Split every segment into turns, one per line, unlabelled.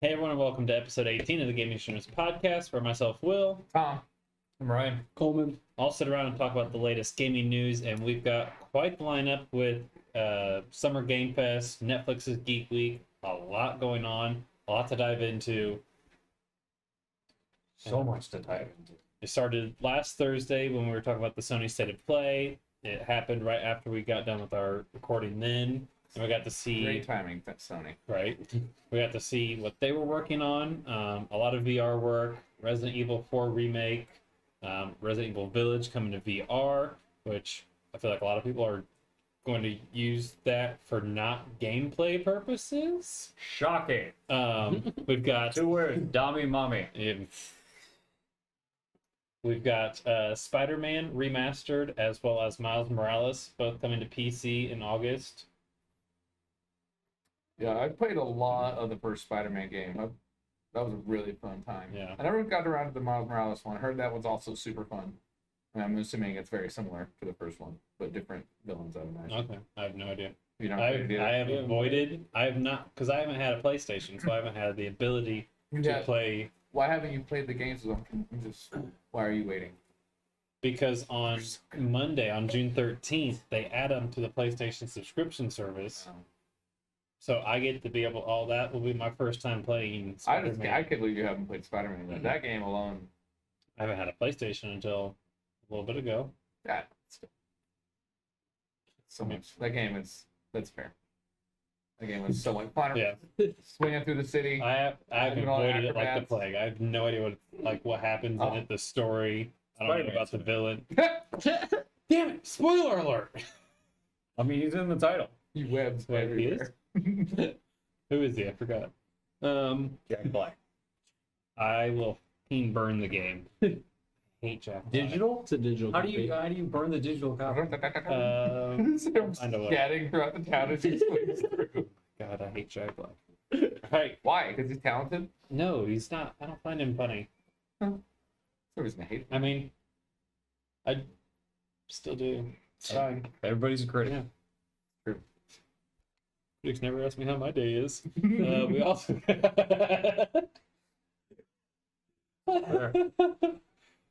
Hey everyone, and welcome to episode 18 of the Gaming Degenerates Podcast, where myself, Will,
Tom,
I'm Ryan.
Coleman.
all sit around and talk about the latest gaming news, and we've got quite the lineup with Summer Game Fest, Netflix's Geek Week, a lot going on, a lot to dive into.
So much to dive into.
It started last Thursday when we were talking about the Sony State of Play. It happened right after we got done with our recording then, and we got to see...
great timing, that's Sony.
Right. We got to see what they were working on. A lot of VR work. Resident Evil 4 remake. Resident Evil Village coming to VR, which I feel like a lot of people are going to use that for not gameplay purposes.
Shocking.
We've got...
2 words, Dami Mommy.
We've got Spider-Man remastered as well as Miles Morales, both coming to PC in August.
Yeah, I played a lot of the first Spider-Man game. That was a really fun time.
Yeah.
I never got around to the Miles Morales one. I heard that one's also super fun. And I'm assuming it's very similar to the first one, but different villains, I would imagine.
Okay, I have no idea.
You know,
I have avoided. I have not, because I haven't had a PlayStation, so I haven't had the ability to play.
Why haven't you played the games with them? Why are you waiting?
Because on Monday, on June 13th, they add them to the PlayStation subscription service. So I get to be able. All that will be my first time playing Spider-Man.
I can't believe you haven't played Spider-Man.
Mm-hmm.
That game alone.
I haven't had a PlayStation until a little bit ago.
Yeah. So much. That game is. That's fair. That game was so much fun.
Yeah.
Swinging through the city.
I've
doing all the
avoided it like the
acrobats.
plague. I have no idea what happens in it, the story. I don't know about the villain. Damn it! Spoiler alert!
I mean, he's in the title.
You webs
Wait, he
everywhere.
Who is he? I forgot.
Jack Black.
I will burn the game. Hate Jack Black.
Digital?
It's a digital
How
copy.
do you burn the digital copy?
I know what.
Scatting throughout the town as he swings through.
God, I hate Jack Black. Right?
Why? Because he's talented?
No, he's not. I don't find him funny.
So he's gonna hate.
I mean, I still do. It's fine.
Everybody's a critic.
Yeah. Critics never ask me how my day is. We also.
Fair.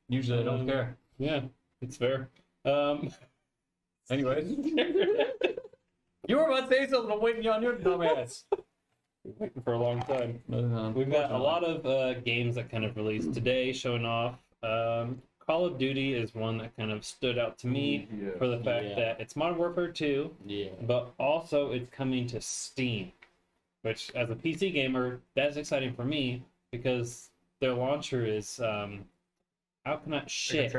Usually I don't care.
Yeah, it's fair.
Anyways. You were about to say something. I'm waiting on your dumbass.
Waiting for a long time. We've got a lot of games that kind of released today showing off. Call of Duty is one that kind of stood out to me for the fact that it's Modern Warfare 2, but also it's coming to Steam, which as a PC gamer, that's exciting for me because their launcher is, how can I shit?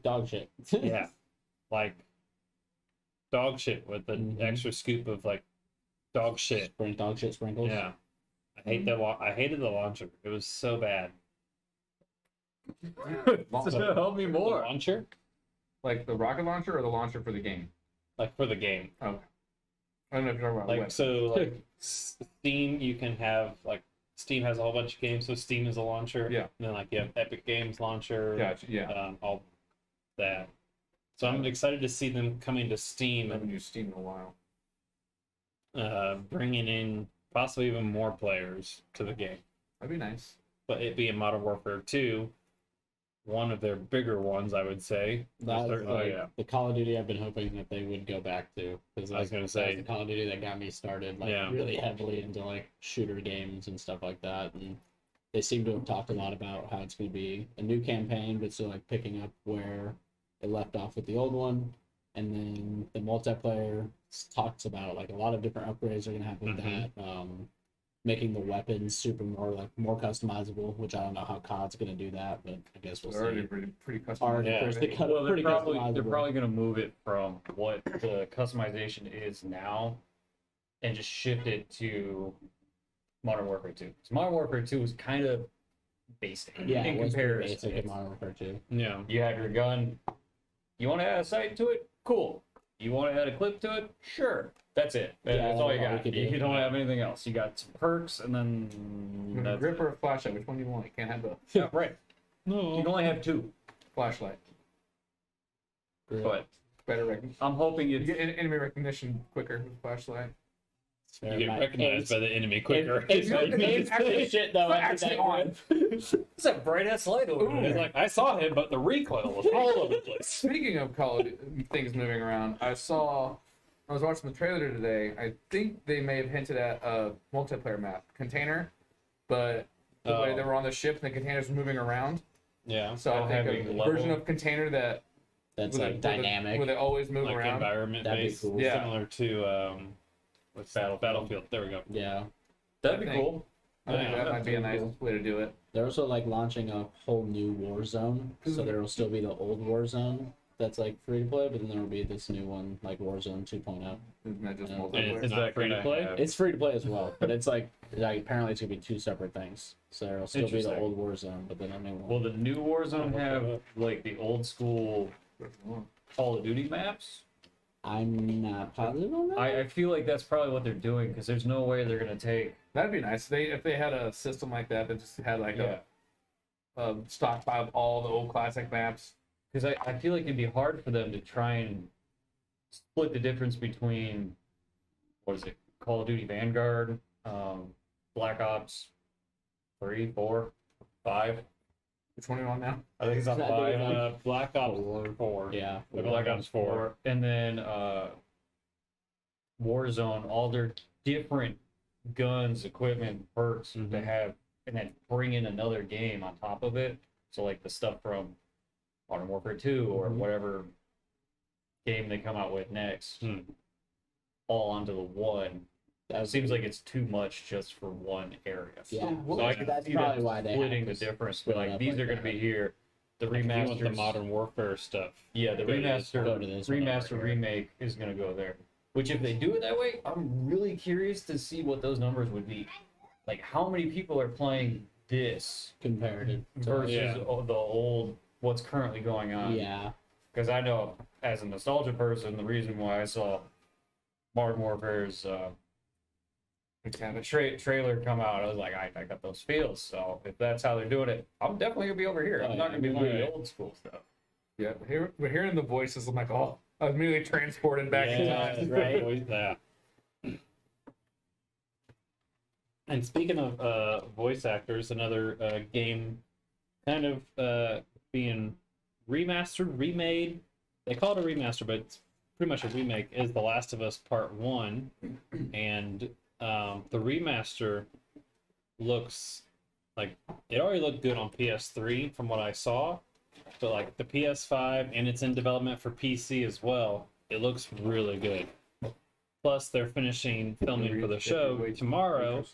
Dog shit.
Yeah, like dog shit with an extra scoop of like dog shit.
Dog shit sprinkles.
Yeah, I hated the launcher. It was so bad.
Help me more.
The launcher,
Like the rocket launcher or the launcher for the game?
like for the game.
Okay. I don't know if you're talking about
Like
web.
so, like Steam, you can have like Steam has a whole bunch of games, so Steam is a launcher.
Yeah.
And then like you have Epic Games launcher.
Gotcha, yeah.
All that. So I'm excited to see them coming to
I
Steam
haven't
and
used Steam in a while.
bringing in possibly even more players to the game.
That'd be nice.
But it being Modern Warfare 2, one of their bigger ones, I would say.
That was
Certainly,
the Call of Duty I've been hoping that they would go back to. Because
I was gonna say-
the Call of Duty that got me started really heavily into like shooter games and stuff like that. And they seem to have talked a lot about how it's going to be a new campaign, but still like picking up where it left off with the old one. And then the multiplayer talks about like a lot of different upgrades are going to happen with that. Making the weapons more customizable, which I don't know how COD's going to do that, but I guess we'll
They're already
see.
pretty customized.
Already,
Yeah.
they cut
Well,
it pretty
they're
customizable.
probably going to move it from what the customization is now and just shift it to Modern Warfare 2. So Modern Warfare 2 is kind of basic
Yeah,
in
it was pretty
comparison.
basic in Modern Warfare 2.
Yeah.
You have your gun. You want to add a sight to it? Cool. You want to add a clip to it? Sure. That's it. That's all you got. You don't have anything else. You got some perks, and then
A grip or a flashlight? Which one do you want? You can't have both.
yeah, right.
No.
You can only have 2.
Flashlight.
But
Better recognition.
I'm hoping
You
it's
get enemy recognition quicker with flashlight.
You get recognized by the enemy quicker.
It's pretty shit though.
Actually on.
It's a bright ass light over
Ooh.
there.
It's like, I saw him, but the recoil was all over the place.
Speaking of Call of things moving around, I was watching the trailer today. I think they may have hinted at a multiplayer map container, but the way they were on the ship and the containers were moving around.
Yeah.
So I think
having
a
level.
version of container
that's like dynamic.
where they always move
Like
around.
environment
That'd be
based,
cool.
Yeah.
similar to what's Battlefield. There we go.
Yeah.
That'd be
I think-
cool.
I think
Yeah,
that might be a nice
cool.
way to do it.
They're also like launching a whole new war zone, so there will still be the old war zone that's like free to play, but then there will be this new one like Warzone 2.0.
Isn't that just
Yeah.
multiplayer?
It's not free to play.
It's free to play as well, but it's like apparently it's gonna be two separate things. So there'll still be the
Interesting.
old war zone, but then a new one.
Will the new Warzone have like the old school Call of Duty maps?
I'm not positive on that.
I feel like that's probably what they're doing because there's no way they're gonna take.
That'd be nice. If they had a system like that just had like
Yeah.
a stockpile of all the old classic maps.
Because I feel like it'd be hard for them to try and split the difference between what is it, Call of Duty Vanguard, Black Ops 3, 4, 5.
Which one are you on now?
I think it's on
Is that the
5.
one?
Black Ops 4.
Yeah.
The Black Ops 4.
And then Warzone, all their different guns, equipment, perks to
Mhm.
have, and then bring in another game on top of it. So like the stuff from Modern Warfare 2 or
Mhm.
whatever game they come out with next, all onto the one. It seems like it's too much just for one area.
Yeah.
So I can
That's
see
probably
them
why they
splitting the
have to
difference.
split it
Like
up
these
like
are going to
that.
be here. The
Like, if you want
remasters,
the Modern Warfare stuff.
yeah, the
go to this
remaster,
one. Go to this one over
remaster
here.
remake is going to go there. Which, if they do it that way, I'm really curious to see what those numbers would be. Like, how many people are playing this
Comparative.
versus
Yeah.
the old, what's currently going on?
Yeah.
Because I know, as a nostalgia person, the reason why I saw Modern Warfare's trailer come out, I was like, I got those feels. So if that's how they're doing it, I'm definitely gonna be over here.
Oh,
I'm not
yeah.
gonna be playing the
Right.
old school stuff.
Yeah, we're hearing the voices. I'm like, oh, I was immediately transported back in time.
Right.
Yeah. And speaking of voice actors, another game kind of being remastered, remade. They call it a remaster, but it's pretty much a remake. Is The Last of Us Part 1, and the remaster looks like it already looked good on PS3 from what I saw, but like the PS5, and it's in development for PC as well. It looks really good. Plus, they're finishing filming for the show tomorrow,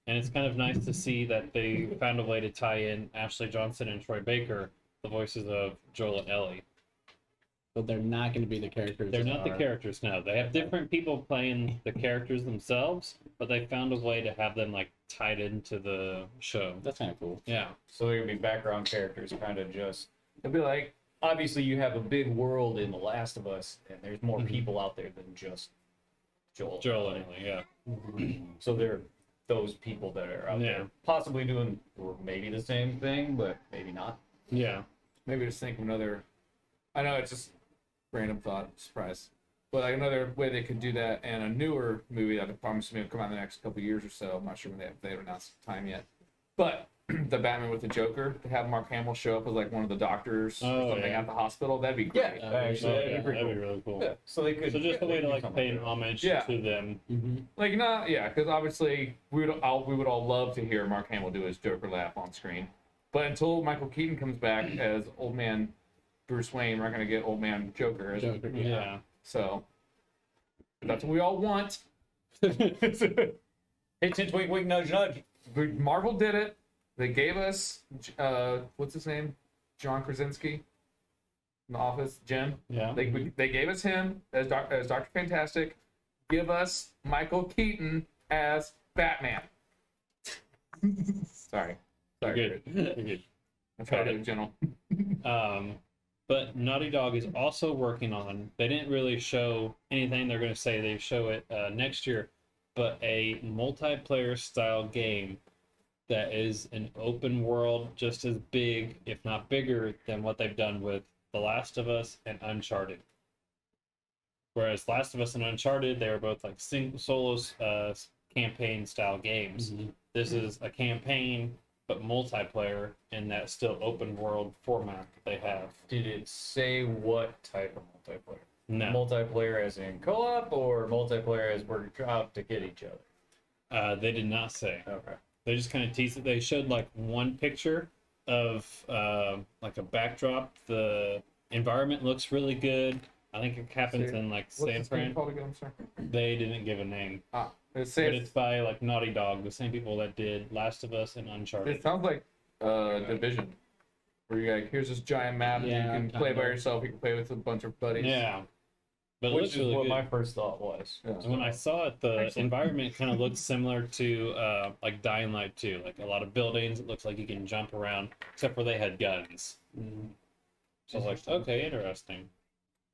and it's kind of nice to see that they found a way to tie in Ashley Johnson and Troy Baker, the voices of Joel and Ellie.
But they're not going to be the characters.
They're
that
not the
are-
characters now. They have different people playing the characters themselves, but they found a way to have them like tied into the show.
That's kind of cool.
Yeah.
So they're gonna be background characters, kind of just.
It'd be like,
Obviously, you have a big world in The Last of Us, and there's more
Mhm.
people out there than just Joel.
Joel and Ellie, yeah.
So they're those people that are out
Yeah.
there, possibly doing maybe the same thing, but maybe not.
Yeah.
maybe just think of another. I know it's just random thought, surprise. But like another way they could do that, and a newer movie that I promise me will come out in the next couple of years or so. I'm not sure when they haven't announced the time yet. But the Batman with the Joker, to have Mark Hamill show up as like one of the doctors or
Oh,
something
yeah.
at the hospital, that'd be great.
Yeah.
Oh,
Actually, that'd
yeah,
be pretty
that'd be
cool.
really cool.
Yeah, so they could.
So just a way to
they could
like
do something
pay
like that.
homage
Yeah.
to them.
Mm-hmm.
Like not, yeah, because obviously we would all love to hear Mark Hamill do his Joker laugh on screen, but until Michael Keaton comes back as Old Man Bruce Wayne, we're not gonna get Old Man Joker.
Joker,
Yeah.
So that's what we all want.
Hey, tinch, wink, wink, nudge, nudge.
Marvel did it. They gave us what's his name, John Krasinski, in The Office, Jim.
Yeah.
They gave us him as Dr. Fantastic. Give us Michael Keaton as Batman. Sorry,
You're good. You're good.
I'm trying to be gentle.
But Naughty Dog is also working on, they didn't really show anything. They're going to say they show it next year, but a multiplayer style game that is an open world just as big, if not bigger, than what they've done with The Last of Us and Uncharted. Whereas Last of Us and Uncharted, they were both like solo campaign style games.
Mhm.
This is a campaign but multiplayer in that still open world format that they have.
Did it say what type of multiplayer?
No,
Multiplayer as in co-op or multiplayer as we're out to get each other?
they did not say.
Okay.
They just kind of teased it. They showed like one picture of like a backdrop. The environment looks really good. I think it happens in like
What's
San
this game
Fran.
called again? I'm sorry.
They didn't give a name,
It
but
says
it's by like Naughty Dog, the same people that did Last of Us and Uncharted.
it sounds like Division, where you like here's this giant map.
Yeah,
You can play by
kinda.
yourself. You can play with a bunch of buddies.
Yeah, but it
Which
looks
is
really
what
good.
my first thought was.
Yeah.
And when I saw it, the
Excellent.
environment kind of looks similar to like Dying Light 2, like a lot of buildings. It looks like you can jump around, except for they had guns.
Mm.
So I was like, okay, interesting.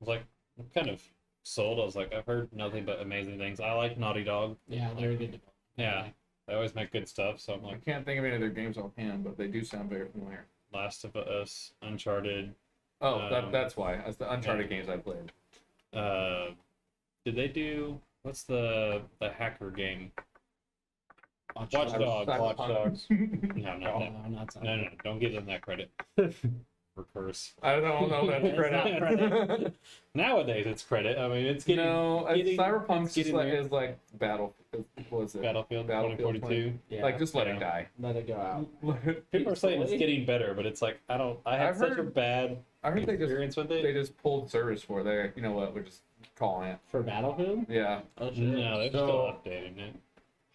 I was like, I'm kind of sold. I was like, I've heard nothing but amazing things. I like Naughty Dog.
Yeah, they're good.
Yeah, they always make good stuff. So I'm
I
like,
can't think of any of their games offhand, but they do sound very familiar.
Last of Us, Uncharted.
Oh,
Um,
that's why. That's the Uncharted games I played.
Did they do what's the hacker game?
Watch
Watch
Dogs.
Dogs.
Watch Dogs.
No, not that.
No, not
No, don't give them that credit. For curse.
I don't know if that's
It's not
credit.
credit. Nowadays, it's credit. I mean, it's getting
No, Cyberpunk
it's getting there.
is like Battle. What was it?
Battlefield
Battlefield
2042.
Yeah,
Like just let it
Yeah.
die.
let it go out.
People are saying it's
Peacefully.
getting better, but it's like I had
I've
such a
heard-
bad
I heard
experience with
they
it.
just pulled service for it. They're you know what? We're just calling it.
For Battlefield?
Yeah.
Oh, shit.
No, they're
So-
still updating it.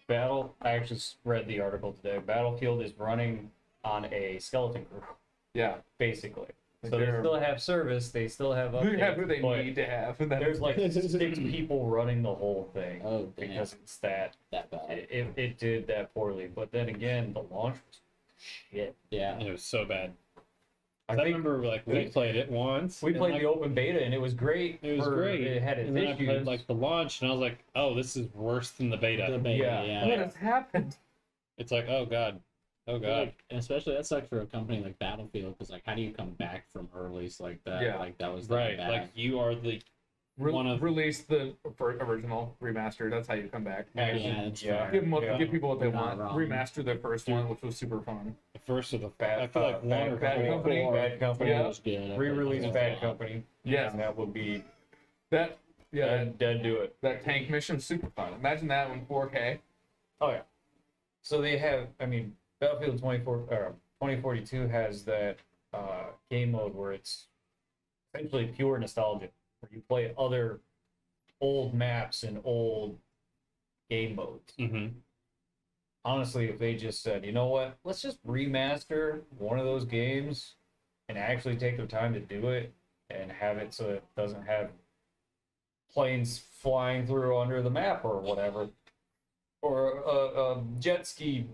I actually read the article today. Battlefield is running on a skeleton crew,
Yeah.
basically.
Like
So they
they're-
still have service. They still have
They
updates.
have who they
but
need to have. And then
There's like 6 people running the whole thing
Oh, damn.
because it's that
That bad.
it did that poorly. But then again, the launch was shit.
Yeah.
It was so bad.
I
I
think
remember like we played it once.
we
and,
played
like,
the open beta and it was great.
It was
for-
great.
It had its
and then I
issues.
played like the launch, and I was like, "Oh, this is worse than the beta."
The beta,
Yeah.
yeah.
what has happened?
It's like, oh god, oh god.
Like, and especially that sucks for a company like Battlefield, because like, how do you come back from a release like that?
Yeah.
Like that was that
Right,
bad.
like you are the one of
Release the original remaster. That's how you come back.
yeah, that's fair.
Give people what they
You're not
want.
wrong.
Remaster the first one, which was super fun.
the first of the.
Bad-
I feel like one or
Bad
four.
Company.
Bad Company.
Yeah.
It was good. I played
Re-release
that.
Bad Company.
Yeah.
And that would be
That
that'd do it.
that tank mission super fun. Imagine that in 4K.
Oh yeah. So they have, I mean, Battlefield 2042 has that game mode where it's essentially pure nostalgia, where you play other old maps and old game modes.
Mm-hmm.
Honestly, if they just said, you know what, let's just remaster one of those games and actually take their time to do it and have it so it doesn't have planes flying through under the map or whatever, or a jet ski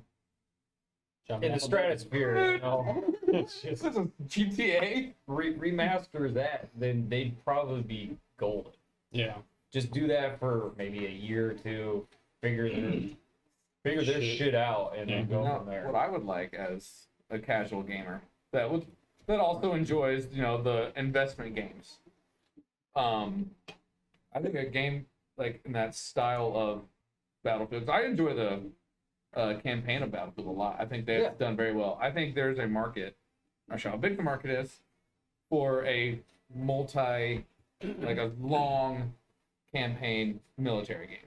Jumping
in the
up and down.
stratosphere, you know, it's
This
just
is GTA.
remaster that, then they'd probably be golden.
Yeah.
Just do that for maybe a year or two, figure their shit out, and then go
Now,
from there.
what I would like as a casual gamer that also enjoys the investment games. I think a game like in that style of Battlefield. I enjoy the campaign of Battlefield a lot. I think they've done very well. I think there's a market. I'm not sure how big the market is for a like a long campaign military game.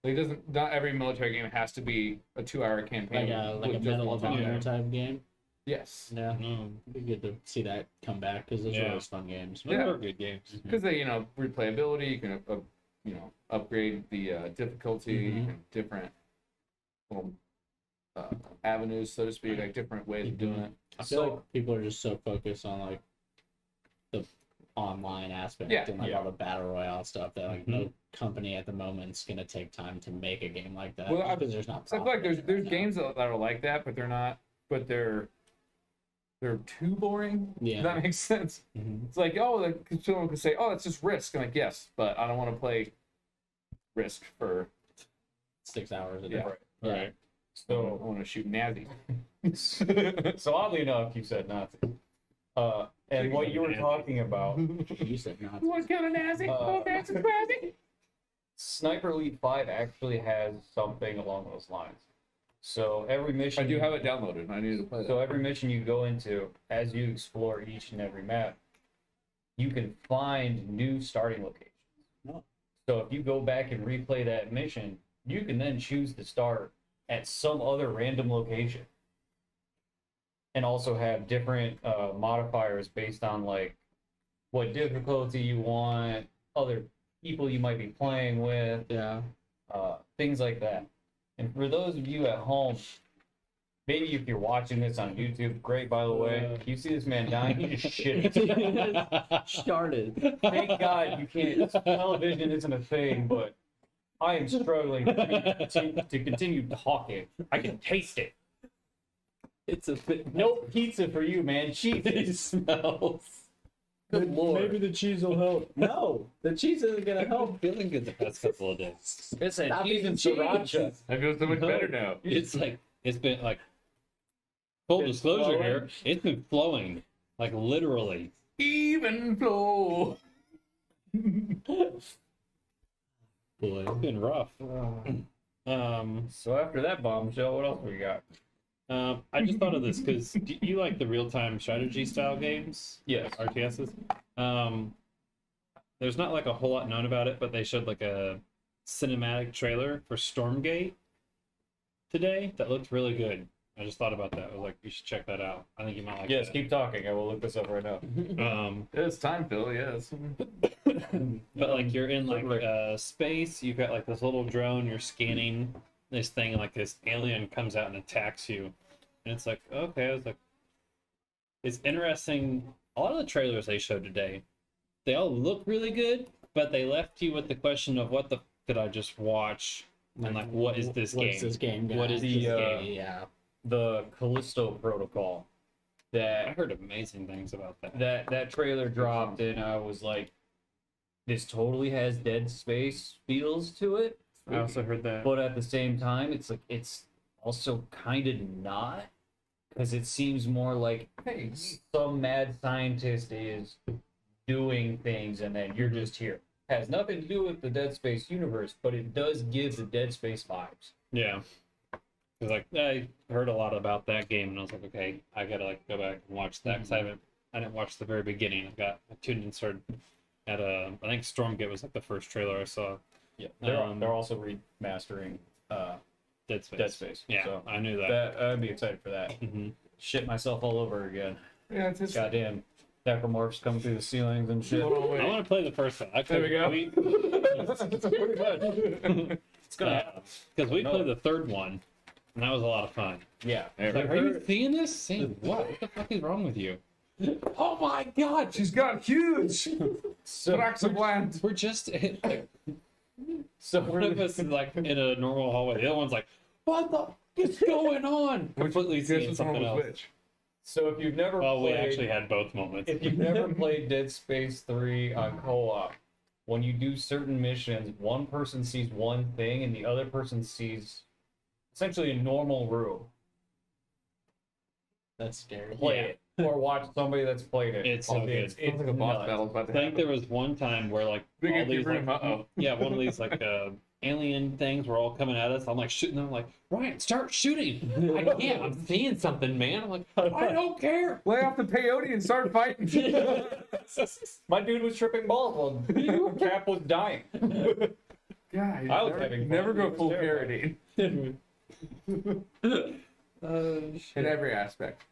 Like not every military game has to be a 2-hour campaign.
Like a
with just
Medal
one
of
time.
Honor type game.
Yes.
Yeah.
Mm.
It'd be good to see that come back, because those
Yeah.
are always fun games.
Those
Yeah.
are good games.
Because they, replayability, you can, upgrade the difficulty, you can different avenues, so to speak, like different ways of doing it.
I feel like people are just so focused on like the online aspect and like all the battle royale stuff that like no company at the moment is gonna take time to make a game like that.
Well,
because there's not.
So I feel like
profit in it
there's
right
games that are like that, but they're not. But they're too boring.
Yeah.
If that makes sense.
Mhm.
It's like, someone could say, "Oh, that's just Risk." I'm like, yes, but I don't want to play Risk for
6 hours a day.
Yeah.
Yeah.
Right.
I
So,
want to shoot Nazi.
so oddly enough, you said Nazi. And what you were talking about,
You said not.
One count of Nazi. That's crazy.
Sniper Elite 5 actually has something along those lines. So every mission...
I do have it downloaded. I need to play that.
So every mission you go into, as you explore each and every map, you can find new starting locations.
Oh.
So if you go back and replay that mission, you can then choose to start at some other random location. And also have different modifiers based on like what difficulty you want, other people you might be playing with,
Yeah.
things like that. And for those of you at home, maybe if you're watching this on YouTube, great, by the way. You see this man dying, he just shit.
Started.
Thank God you can't. Television isn't a thing, but I am struggling to continue talking. I can taste it.
It's a bit.
No pizza for you, man. Cheese.
It smells.
Good lord.
Maybe the cheese will help.
No, the cheese isn't gonna help.
I'm feeling good the past couple of days.
It's a
Stop
cheese
eating
and
cheese.
sriracha.
I feel so much better now.
It's like it's been like full
It's
disclosure
flowing.
here. It's been flowing, like literally.
Even flow.
Boy.
It's been rough.
So after that bombshell, what else we got?
I just thought of this because you like the real-time strategy style games,
Yes.
RTSs. There's not like a whole lot known about it, but they showed like a cinematic trailer for Stormgate today that looked really good. I just thought about that. I was like, you should check that out. I think you might like
Yes,
that.
keep talking. I will look this up right now.
It's time, Phil. Yes.
But like you're in like space, you've got like this little drone, you're scanning this thing, and like this alien comes out and attacks you. And it's like, okay, I was like, it's interesting. A lot of the trailers they showed today, they all look really good, but they left you with the question of what the did I just watch? And like, what is this
What's
game?
this game?
What is
The,
this game?
Yeah.
The Callisto Protocol.
I
That
heard amazing things about that.
that trailer dropped, and I was like, this totally has Dead Space feels to it.
I also heard that.
But at the same time, it's like it's also kind of not, because it seems more like
Hey,
some mad scientist is doing things, and then you're just here. Has nothing to do with the Dead Space universe, but it does give the Dead Space vibes.
Yeah. Cause like I heard a lot about that game, and I was like, okay, I gotta like go back and watch that because I didn't watch the very beginning. I tuned and started at I think Stormgate was like the first trailer I saw.
Yeah,
Um,
they're also remastering
Dead Space.
Dead Space.
Yeah,
So
I knew that.
that I'd be excited for that.
Hmm.
Shit myself all over again.
yeah, it's just.
Goddamn necromorphs coming through the ceilings and shit.
Hold on,
I
wait.
want to play the first one.
There we go.
Pretty much. It's gonna happen.
Because we
No.
played the third one, and that was a lot of fun.
Yeah.
It's like, are you seeing this? Saying what? What the fuck is wrong with you? Oh my god!
She's got huge
So
tracts of land.
We're just like,
so
one of us is like in a normal hallway. The other one's like, what the fuck is going on? Completely
Guess
seeing
which one
something
was
else.
which?
So if you've never
Well, we
played,
actually had both moments.
if you've never played Dead Space 3 on co-op, when you do certain missions, one person sees one thing and the other person sees essentially a normal room.
That's scary.
Play it or watch somebody that's played it.
It's so good.
Sounds like a boss
nuts.
battle's about to
I think
happen.
there was one time where like
Big
all
empty
these
room.
like,
Uh-oh.
yeah, one of these like alien things were all coming at us. I'm like shooting them. Like Ryan, start shooting. I can't. I'm seeing something, man. I'm like, I don't care.
Lay off the peyote and start fighting.
My dude was tripping balls while Cap was dying.
Yeah,
I was having fun.
never
It
go
was
full
terrifying.
parody in every aspect.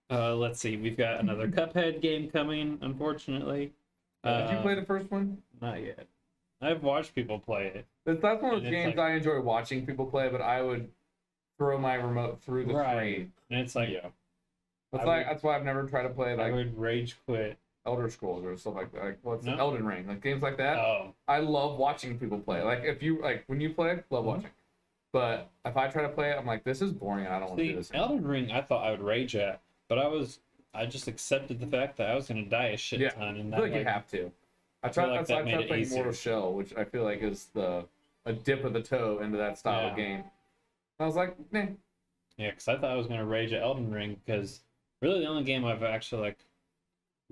Let's see. We've got another Cuphead game coming. Unfortunately,
Did you play the first one?
Not yet. I've watched people play it.
That's one of
And
those
it's
games
like-
I enjoy watching people play, but I would throw my remote through the screen.
And it's like
That's why I've never tried to play
I
like
would rage quit.
Elder Scrolls or stuff like that. Like what's
No.
Elden Ring, like games like that.
Oh,
I love watching people play. Like if you like when you play, love watching. But if I try to play it, I'm like, this is boring. I don't want to do
see,
this. anymore.
Elden Ring. I thought I would rage at, but I just accepted the fact that I was going to die a shit
Yeah,
ton, and
I
that
feel like you have to. I
feel
tried.
like
That's
that
why I
made
tried
it
playing
easier.
Mortal Shell, which I feel like is a dip of the toe into that style of
Yeah.
game. I was like, nah.
yeah, because I thought I was going to rage at Elden Ring because really the only game I've actually like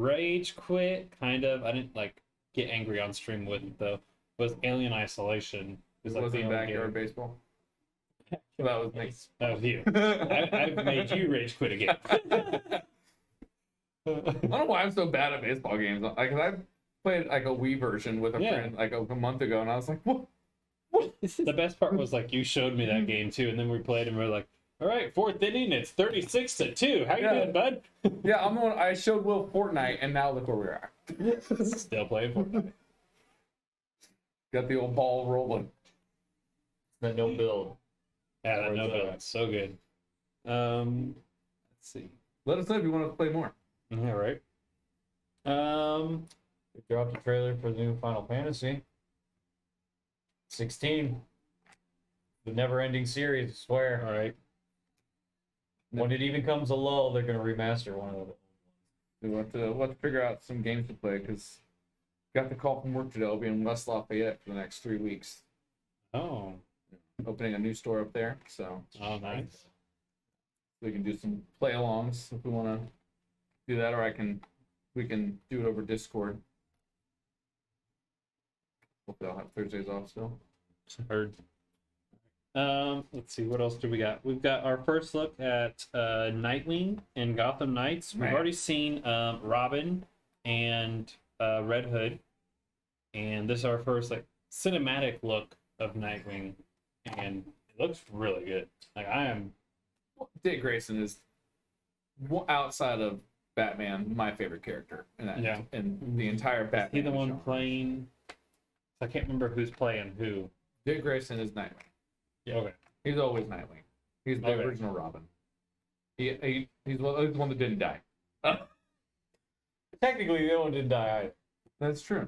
rage quit, kind of. I didn't like get angry on stream with it though. Was Alien Isolation.
It
like
wasn't Backyard Baseball. That was me.
That was you. I've made you rage quit again.
I don't know why I'm so bad at baseball games. Like, 'cause I played like a Wii version with a friend like a month ago, and I was like, what?
The best part was like you showed me that game too, and then we played and we were like, all right, 4th inning, it's 36-2. How you doing, bud?
Yeah, I showed Will Fortnite, and now look where we are.
Still playing Fortnite.
Got the old ball rolling.
That no build.
Yeah, that no build. So good. Let's see.
Let us know if you want to play more.
Yeah, right.
We dropped a trailer for the new Final Fantasy 16. The never-ending series, I swear.
All right.
When it even comes a lull, they're gonna remaster one of them.
We'll have to figure out some games to play, because got the call from work today. I'll be in West Lafayette for the next 3 weeks.
Oh.
Opening a new store up there, so
Oh, nice.
we can do some play-alongs if we want to do that, or we can do it over Discord. Hopefully I'll have Thursdays off still.
Heard. Let's see, what else do we got? We've got our first look at Nightwing and Gotham Knights. We've
Man.
already seen Robin and Red Hood, and this is our first like cinematic look of Nightwing, and it looks really good. Like I am.
Dick Grayson is, outside of Batman, my favorite character in that.
Yeah.
In the entire Batman.
Is he the one
genre.
playing? I can't remember who's playing who.
Dick Grayson is Nightwing.
Yeah. Okay.
He's always Nightwing. He's the
Okay.
original Robin. He's the one that didn't die.
Technically, the other one didn't die either.
That's true.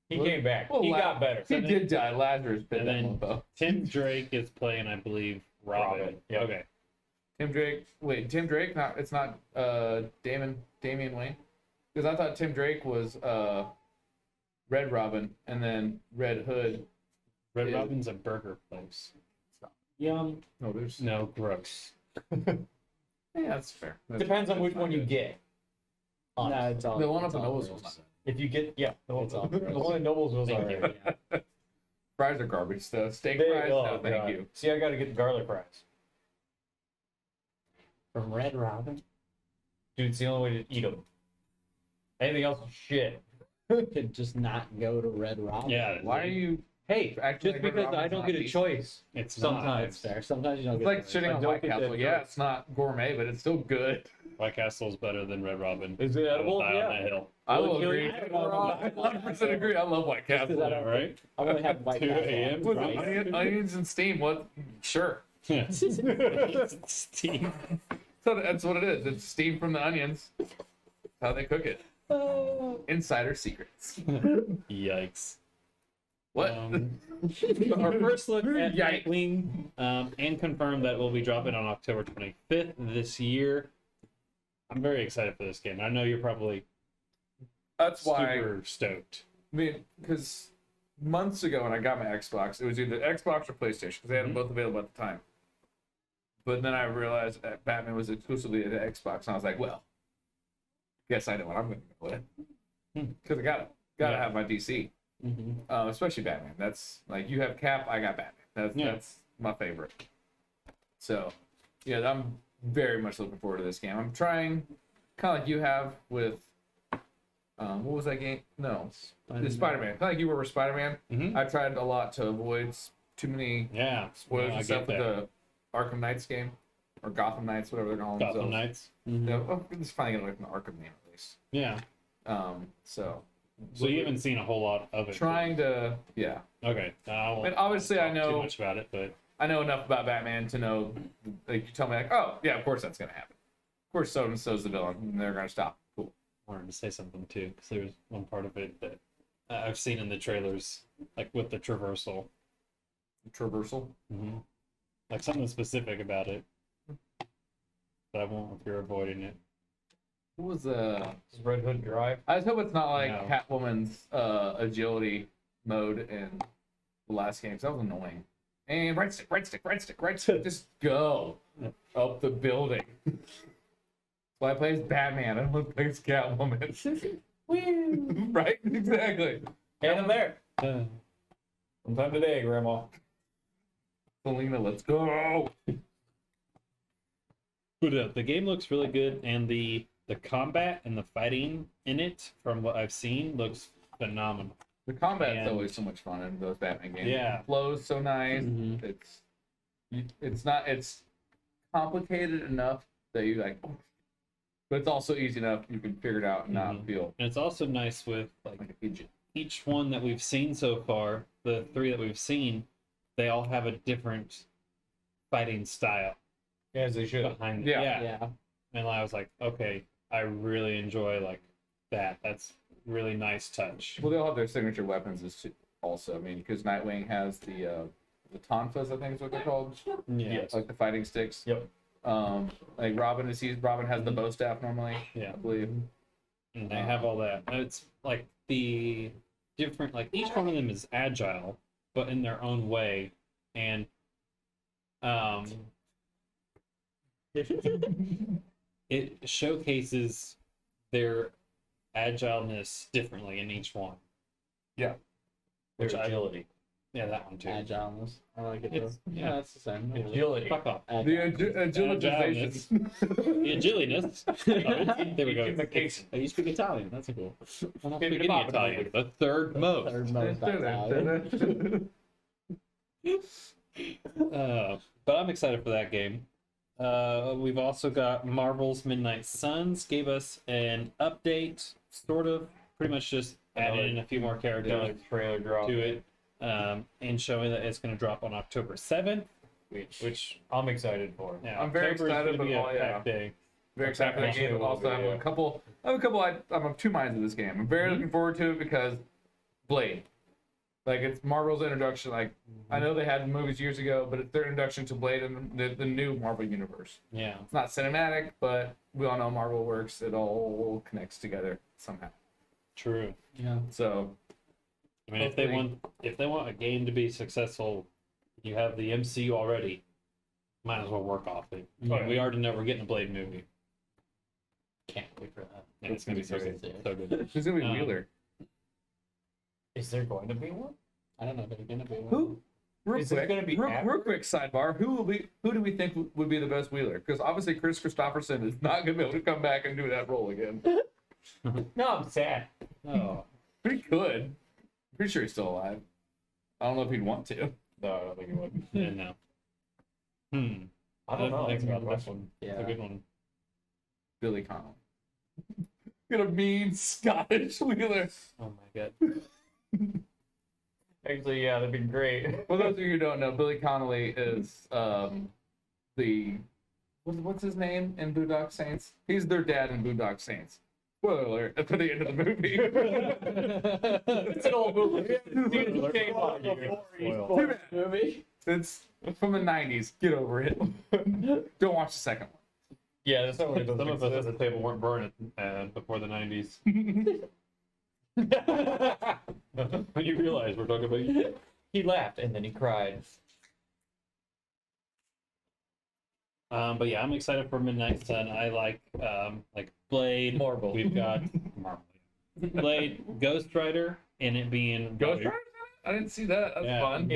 He
Well-
came back.
well,
He
La-
got better.
He did die. Lazarus bit
And
that
then-
mofo.
Tim Drake is playing, I believe, Robin.
Robin, yeah.
Okay.
Tim Drake. Wait, Tim Drake? It's not Damian Wayne. Because I thought Tim Drake was Red Robin, and then Red Hood.
Red
Yeah.
Robin's a burger place. Yum.
No, there's.
No, gross.
Yeah, that's fair.
Depends on which one you get.
No,
Honestly.
it's all.
The one
it's
up in
all
Noblesville's
gross.
not bad.
If you get, yeah,
It's all
the
gross.
one in Noblesville's
Thank
alright.
you. Yeah.
Fries are garbage, though. Steak
They-
fries?
oh,
No, thank
God.
you.
See, I gotta get the garlic fries.
From Red Robin,
Dude, it's the only way to eat them. Anything else is shit.
could just not go to Red Robin.
Yeah.
Why are you
Hey,
acting
just
like Red
because I
Robin's
don't
not
get a
decent?
choice.
It's
Sometimes.
Fair. Sometimes you don't
It's
get
like
to-
shitting
I
on
don't
White
get that
Castle. Yeah,
choice.
it's not gourmet, but it's still good.
Not. White Castle's better than Red Robin.
Is it
I will
edible?
die on
Yeah.
that hill.
I
Will it
will
kill
agree.
you?
I 100% agree. I love White
Just 'cause
Castle.
I don't-
Right?
I want to have White
2
Castle.
a.m.
With
Right.
onions and steam. What? Sure.
Yeah. Steve.
So that's what it is. It's steam from the onions. That's how they cook it. Insider secrets.
Yikes.
What?
Our first look at
Yikes.
Nightwing, and confirmed that we'll be dropping on October 25th this year. I'm very excited for this game. I know you're probably
That's why.
super stoked.
I mean, because months ago when I got my Xbox, it was either Xbox or PlayStation because they had them both available at the time. But then I realized that Batman was exclusively at Xbox, and I was like, well, guess I know what I'm going to go with. Because I gotta
Yeah.
have my DC,
Mhm.
especially Batman. That's like you have Cap, I got Batman. That's my favorite. So, yeah, I'm very much looking forward to this game. I'm trying, kind of like you have with, what was that game? No, the Spider-Man. Kind of like you were with Spider-Man.
Mhm.
I tried a lot to avoid too many
Yeah.
spoilers
No, I
and stuff
get
with
that.
the Arkham Knights game, or Gotham Knights, whatever they're calling
Gotham
themselves.
Knights.
Yeah, well, it's finally getting away from the Arkham name at least.
Yeah.
So
You haven't seen a whole lot of it.
trying to, yeah.
Okay. I won't
And obviously I
talk
know
too much about it, but
I know enough about Batman to know, like, you tell me, like, oh, yeah, of course that's going to happen. Of course so and so's the villain, and they're going to stop. Cool.
I wanted to say something too, because there was one part of it that I've seen in the trailers, like with the traversal.
Traversal.
Like something specific about it. But I won't if you're avoiding it.
What was
Does Red Hood drive?
I just hope it's not like
No.
Catwoman's agility mode in the last game, 'cause that was annoying. And right stick, just go up the building. Well, I play as Batman. I don't play as Catwoman. Right? Exactly.
And I'm there. Sometime today, Grandma.
Selena, let's go.
But the game looks really good, and the combat and the fighting in it, from what I've seen, looks phenomenal.
The combat's
And-
always so much fun in those Batman games.
Yeah.
It flows so nice.
Mhm.
It's complicated enough that you like, but it's also easy enough you can figure it out and not
Mhm.
feel
And it's also nice with like
like a idiot.
each one that we've seen so far, the 3 that we've seen, they all have a different fighting style
As they should.
behind it.
Yeah.
Yeah.
And I was like, okay, I really enjoy like that. That's really nice touch.
Well, they all have their signature weapons also. I mean, because Nightwing has the tonfas, I think is what they're called,
Yeah.
Yes.
like the fighting sticks.
Yep.
Like Robin has the bow staff normally,
Yeah.
I believe.
And they have all that. And it's like the different, like each one of them is agile, but in their own way. And it showcases their agileness differently in each one.
Yeah.
Which
Their agility.
Yeah, that one too.
Agileness. I like it.
It's-
Though.
yeah.
Yeah, that's the same.
Agility.
Fuck off.
The agilitization.
The agilityness. There we go.
Gamification.
Oh, you speak Italian. That's cool.
I'm not speaking Italian. The third most.
Third most Italian.
But I'm excited for that game. We've also got Marvel's Midnight Suns gave us an update, sort of, pretty much just added in a few more
Another
characters
trailer drop.
to it, and showing that it's going to drop on October 7th.
Which I'm excited for.
Yeah,
I'm very
October is
excited,
gonna be
but
a packed day.
Very excited for that game. But also, I have a couple. I'm of two minds of this game. I'm very looking forward to it because Blade, like it's Marvel's introduction. Like I know they had movies years ago, but it's their introduction to Blade and the new Marvel universe.
Yeah.
It's not cinematic, but we all know Marvel works. It all connects together somehow.
True.
Yeah.
So
I mean, if they want a game to be successful, you have the MCU already. Might as well work off it.
Yeah.
We already know we're getting a Blade movie.
Can't wait for that.
Yeah, it's gonna be so good. So good.
who's gonna be
Um,
Wheeler?
Is there going to be one?
I don't know if it's gonna be one.
Who? Real
Is it
quick,
gonna be
real
after?
quick sidebar. Who do we think would be the best Wheeler? Because obviously Chris Christopherson is not gonna be able to come back and do that role again.
No, I'm sad.
Oh,
But he could. Pretty sure he's still alive. I don't know if he'd want to.
No, I don't think it would.
yeah, no.
I don't know.
That's
That's a
about
good
this
question.
one.
Yeah.
It's a good one.
Billy Connolly. Get a mean Scottish Wheeler.
Oh my god.
Actually, yeah, that'd be great.
For those of you who don't know, Billy Connolly is the what's his name in Boondock Saints? He's their dad in Boondock Saints. Spoiler alert at the end of the movie.
It's an old movie.
Too bad.
Movie?
It's from the 90s. Get over it. Don't watch the second one.
Yeah, that's not what it does.
Some of us at the table weren't born before the 90s. When you realize we're talking about you.
He laughed and then he cried.
But yeah, I'm excited for Midnight Sun. I like Blade.
Marvel.
We've got Marvel. Blade, Ghost Rider, and it being
Ghost Rider? I didn't see that. That's
Yeah.
fun.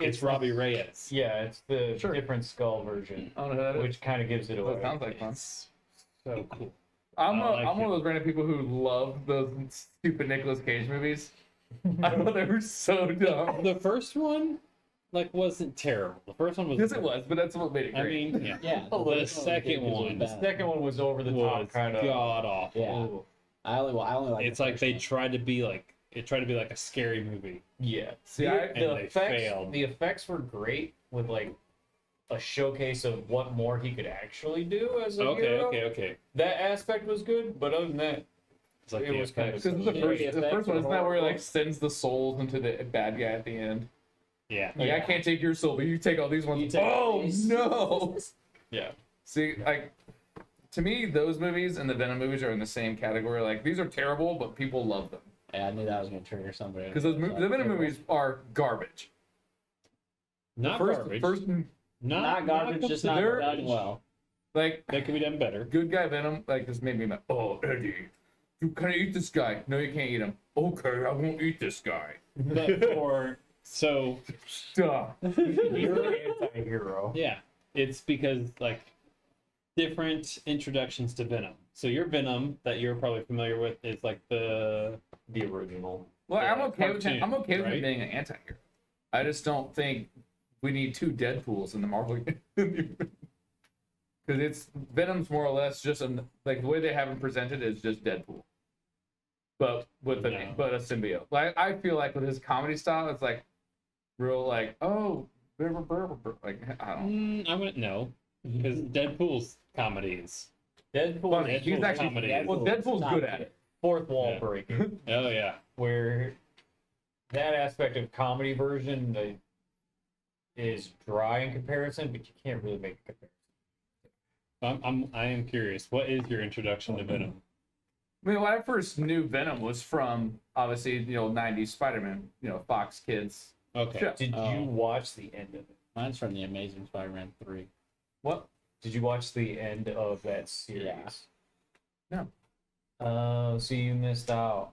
It's Robbie Reyes.
Yeah, it's the
Sure.
different skull version,
I don't know who that is.
which kind of gives it
Well,
away.
it sounds like fun.
So cool.
I'm
I like
one
it.
of those random people who love those stupid Nicolas Cage movies. I thought they were so dumb.
The first one, wasn't terrible. The first one was.
Yes, it was, but that's what made it
I
great.
mean, yeah.
Yeah.
The second one
The second one was over the top,
was
kind of.
god awful.
Yeah. I only like.
It's
the
like
first
they
one.
tried to be like a scary movie.
Yeah.
See,
And
the
they
effects,
failed.
the effects were great with like a showcase of what more he could actually do as a hero.
Okay.
That aspect was good, but other than that,
It's like
It
the
was kind
effects.
of-
Because the
Yeah,
first one, isn't that where he
horrible.
like sends the souls into the bad guy at the end?
Yeah.
Like, I can't take your soul, but you take all these
You
ones.
take
Oh
these.
no!
yeah.
See, like, to me, those movies and the Venom movies are in the same category. Like, these are terrible, but people love them.
Yeah, I knew that was gonna trigger somebody.
Because the Venom movies are garbage.
Not
First,
garbage.
first,
Not garbage, just not
They're-
done well.
Like,
that could be done better.
good guy Venom, like, this made me like, oh, Eddie, can I eat this guy? No, you can't eat him. Okay, I won't eat this guy.
But so
Duh.
You're an anti-hero.
yeah, it's because like different introductions to Venom. So your Venom that you're probably familiar with is like the
original.
Well, I'm
Yeah,
okay with him. I'm
cartoon,
okay with him
right?
being an anti-hero. I just don't think we need two Deadpools in the Marvel because it's Venom's more or less just like the way they have him presented is just Deadpool, but with
No.
but a symbiote. Like I feel like with his comedy style, it's like real like like I don't.
I wouldn't know because Deadpool's comedies.
Deadpool.
Funny. He's
Deadpool's
actually
comedy.
well, Deadpool's good at it.
Fourth wall
Yeah.
breaking.
Oh yeah,
Where that aspect of comedy version is dry in comparison, but you can't really make a comparison.
I am curious. What is your introduction to Venom?
I mean, when I first knew Venom was from obviously '90s Spider-Man, Fox Kids.
Okay.
show.
Did
Oh.
you watch the end of it?
Mine's from the Amazing Spider-Man 3.
What?
Did you watch the end of that series?
Yeah.
No. So you missed out.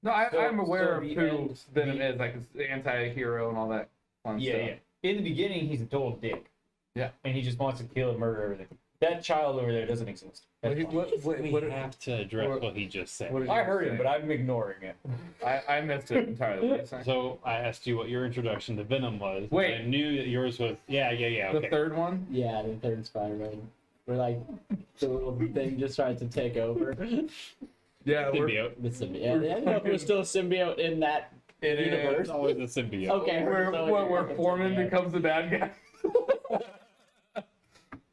No,
So-
I'm aware
so
of
the
who
end-
Venom
the-
is, like the anti-hero and all that fun
Yeah,
stuff.
yeah. In the beginning, he's a total dick.
Yeah.
And he just wants to kill and murder everything. That child over there doesn't exist. That's fine.
We have to address what he just said.
what did
I
you
heard
say?
it, but I'm ignoring it.
I missed it entirely.
So I asked you what your introduction to Venom was.
Wait.
I knew that yours was. Yeah.
The
Okay.
third one?
Yeah, the third Spider-Man. Where like the little thing just tried to take over.
Yeah,
Symbiote.
The symbiote. I didn't know if it was still a symbiote in that
It
universe.
It's always a symbiote.
Okay,
where Foreman becomes the bad guy.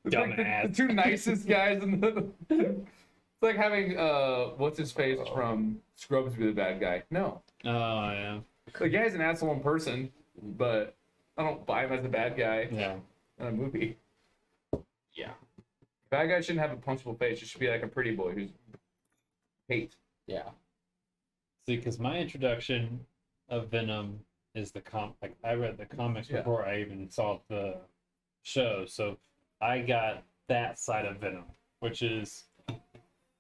It's like
Dumbass.
the two nicest guys in the. It's like having what's his face from Scrubs be the bad guy. No,
Oh yeah.
the guy's an asshole in person, but I don't buy him as the bad guy
Yeah.
in a movie.
Yeah.
Bad guy shouldn't have a punchable face. It should be like a pretty boy who's hate.
Yeah.
See, because my introduction of Venom is like I read the comics
Yeah.
before I even saw the show, so I got that side of Venom, which is,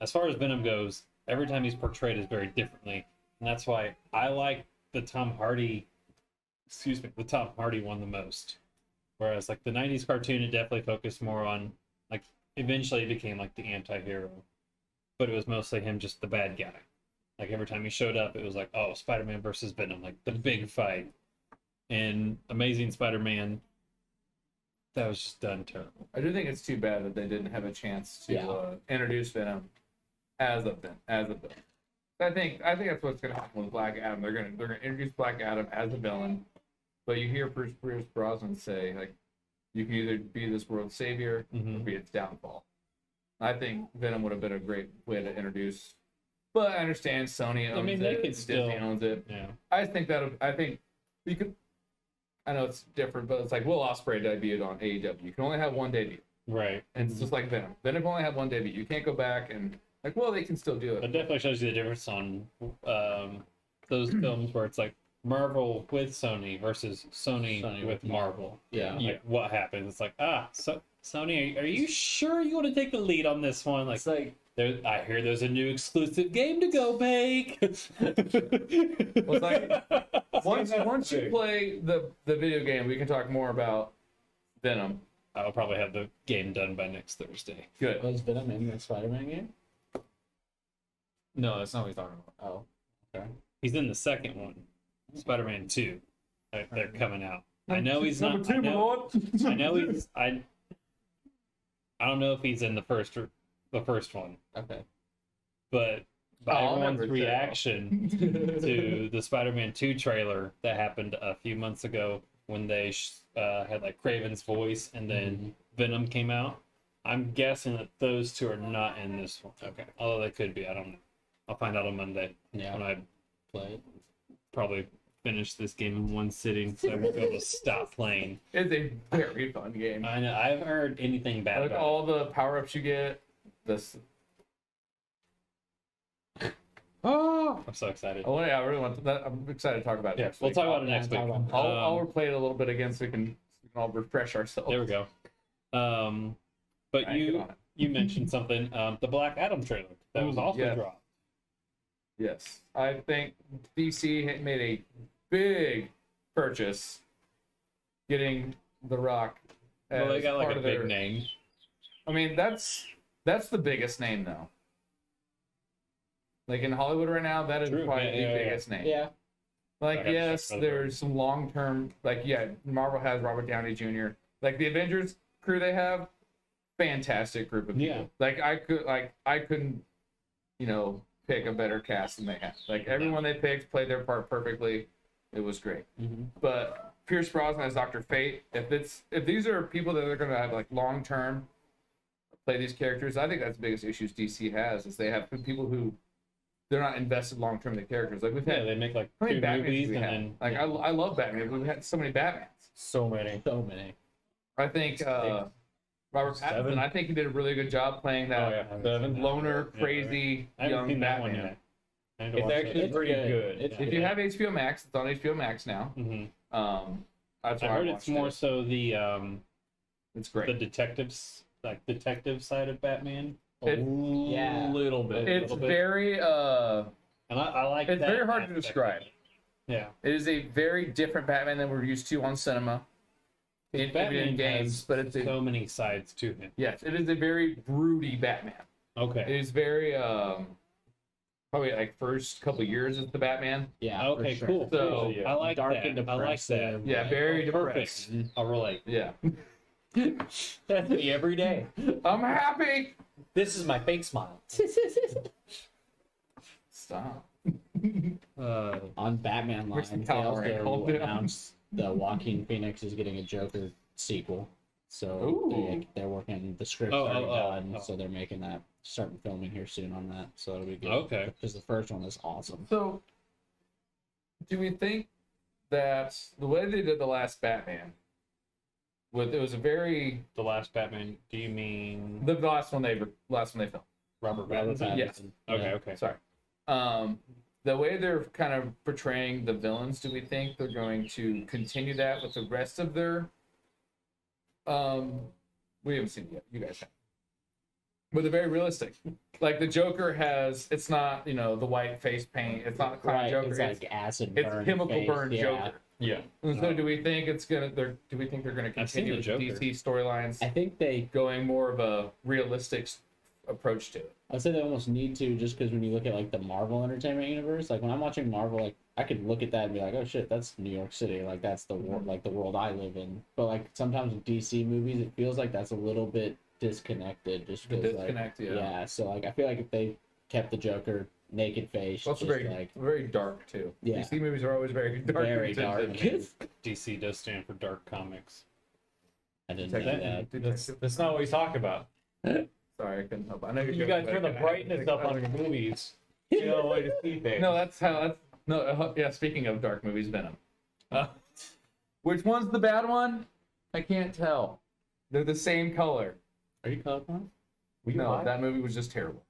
as far as Venom goes, every time he's portrayed is very differently, and that's why I like the Tom Hardy one the most. Whereas like the '90s cartoon, it definitely focused more on like eventually it became like the anti-hero, but it was mostly him just the bad guy. Like every time he showed up, it was like, oh, Spider-Man versus Venom, like the big fight. And Amazing Spider-Man, that was just done terrible.
I do think it's too bad that they didn't have a chance to
Yeah.
introduce Venom as a villain. I think that's what's going to happen with Black Adam. They're going to introduce Black Adam as a villain, but you hear Pierce Brosnan say like, you can either be this world's savior or be its downfall. I think Venom would have been a great way to introduce. But I understand Sony owns it.
they could
Disney
still-
owns it.
Yeah.
I think you could. I know it's different, but it's like Will Ospreay debuted on AEW. You can only have one debut,
Right.
and it's just like Venom. Venom can only have one debut. You can't go back and like, well, they can still do
It
it.
definitely shows you the difference on those films where it's like Marvel with Sony versus Sony with Marvel.
Yeah.
Like what happens? It's like, so Sony, are you sure you want to take the lead on this one? Like,
It's like
I hear there's a new exclusive game to go make.
Well, it's like once you play the video game, we can talk more about Venom.
I'll probably have the game done by next Thursday.
Good.
was Venom in the Spider-Man game?
No, that's not what he's talking about.
Oh. Okay.
He's in the second one, Spider-Man 2. They're coming out. I know he's
Number
not.
two, my lord.
I know he's. I don't know if he's in the first one,
Okay.
but by
I'll
everyone's
never tell.
reaction to the Spider-Man 2 trailer that happened a few months ago when they had like Craven's voice and then Venom came out, I'm guessing that those two are not in this one. Okay. Although they could be. I don't know. I'll find out on Monday
Yeah.
when I
Play it.
probably finish this game in one sitting, so I won't be able to stop playing.
It's a very fun game.
I know. I haven't heard anything bad
Like
about
all the power ups you get. This.
Oh, I'm so excited.
Oh yeah, I really want that. I'm excited to talk about it.
Yeah,
next
we'll
week.
talk about it next week.
talk about it.
I'll play it a little bit again so we can all refresh ourselves.
There we go. But
I can get
you
on it.
you mentioned something. The Black Adam trailer that was also dropped.
Yes, I think DC had made a big purchase, getting The Rock.
Well, they got like
part
a
of
big
their
name.
I mean, that's the biggest name though. Like in Hollywood right now, that is
True.
probably
Yeah,
the
yeah,
biggest name.
Yeah.
Like,
I have to
yes,
check
there's some long-term, like, yeah, Marvel has Robert Downey Jr. Like the Avengers crew they have, fantastic group of people.
Yeah.
I couldn't, pick a better cast than they have. Like everyone they picked played their part perfectly. It was great.
Mm-hmm.
But Pierce Brosnan as Dr. Fate, if these are people that are going to have like long-term play these characters, I think that's the biggest issues DC has is they have people who they're not invested long-term in the characters. Like we've had
they make like
how many
2
Batmans
movies
we
and
had?
then
Like I love Batman. We've had so many Batmans.
So many.
I think Robert Pattinson. I think he did a really good job playing that loner, crazy
I haven't
young
seen that
Batman.
one yet. I need to
It's
watch
actually
it.
pretty good.
If you have HBO Max, it's on HBO Max now.
Mhm.
That's
I
why
heard
I
it's
watched
more
it.
so the
It's great.
the detective side of Batman.
Yeah.
Little bit.
It's very
And I like
it's
that
very hard to
aspect of
describe.
it. Yeah.
It is a very different Batman than we're used to on cinema. In
Batman
games,
has
but it's
so many sides to him.
yes, it is a very broody Batman. It
Okay.
is very probably like first couple years of the Batman.
Yeah.
Okay,
for sure.
cool.
So,
cool.
yeah.
I like
Dark
that.
and
I like that.
depressive.
Yeah, very
Perfect.
depressed.
I'll relate.
Yeah.
That's me every day.
I'm happy.
This is my fake smile.
Stop.
On Batman
Where's the
lines, they
tolerant?
also
Hold it.
announced that Joaquin Phoenix is getting a Joker sequel. So
Ooh.
they're working the script
Oh,
already
oh,
done,
oh.
so they're making that starting filming here soon on that. So it'll be good.
Okay.
Because the first one is awesome.
So, do we think that the way they did the last Batman, it was a very
The last Batman. Do you mean
the last one they filmed?
Robert
Robert
Pattinson?
Yes.
Pattinson.
Okay.
Yeah.
Okay.
Sorry. The way they're kind of portraying the villains, do we think they're going to continue that with the rest of their? We haven't seen it yet. You guys have. But they're very realistic. Like the Joker has, it's not the white face paint. It's not the clown
Right,
Joker.
it's like acid
It's
burn
chemical
face,
burn
yeah.
Joker.
Yeah.
And so, do we think they're going to
I've seen
continue
the
with
Joker.
DC storylines,
I think they
going more of a realistic approach to it?
I'd say they almost need to, just because when you look at like the Marvel Entertainment Universe, like when I'm watching Marvel, like I could look at that and be like, oh shit, that's New York City, like that's the world, like the world I live in. But like sometimes with DC movies, it feels like that's a little bit disconnected, just
The
because
disconnect,
like
yeah.
So like I feel like if they kept the Joker naked face,
It's also
just
very
like
very dark too.
Yeah.
DC movies are always very dark.
very
and
dark.
tinted.
DC does stand for Dark Comics.
I didn't know that.
That's not what we talk about.
Sorry, I couldn't help. I know
You gotta turn the brightness up on your movies. You know, way to see things.
No, yeah. Speaking of dark movies, Venom. Which one's the bad one? I can't tell. They're the same color.
Are you colorblind?
No, that movie was just terrible.